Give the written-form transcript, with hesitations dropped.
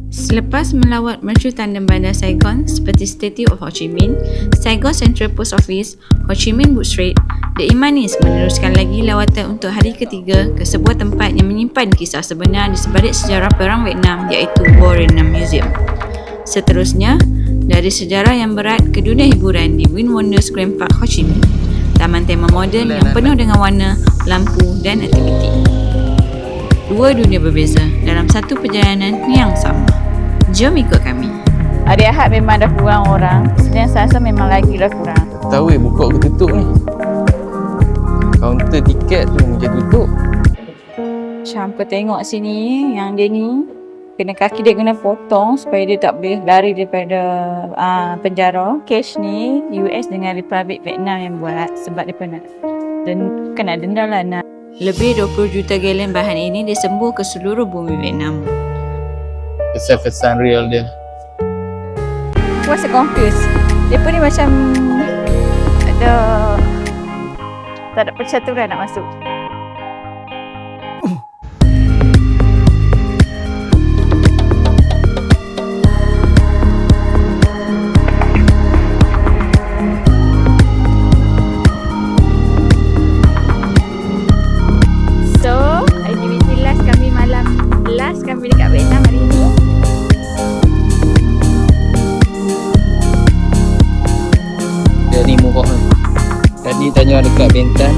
Selepas melawat mercu tandem bandar Saigon seperti Statue of Ho Chi Minh, Saigon Central Post Office, Ho Chi Minh Boat Street, The Imanis meneruskan lagi lawatan untuk hari ketiga ke sebuah tempat yang menyimpan kisah sebenar di sebalik sejarah Perang Vietnam iaitu War Vietnam Museum. Seterusnya, dari sejarah yang berat ke dunia hiburan di Win Wonders Grand Park Ho Chi Minh, taman tema moden yang penuh dengan warna, lampu dan aktiviti. Dua dunia berbeza dalam satu perjalanan yang sama. Jom ikut kami. Hari Ahad memang dah kurang orang. Senin Selasa memang lagi dah kurang. Tahu buka ke tutup ni. Kaunter tiket tu macam tutup. Syam kau tengok sini yang dia ni kena kaki dia kena potong supaya dia tak boleh lari daripada penjara. Kes ni US dengan Republik Vietnam yang buat sebab dia pernah kena denda lah. Lebih 20 juta galen bahan ini disembuh ke seluruh bumi Vietnam. Kesan-kesan real dia. Aku rasa confused. Dia pun ni macam ada tak ada percaturan nak masuk. Kami dekat Vietnam hari ni. Dia ni murah ni. Tadi tanya dekat Bintan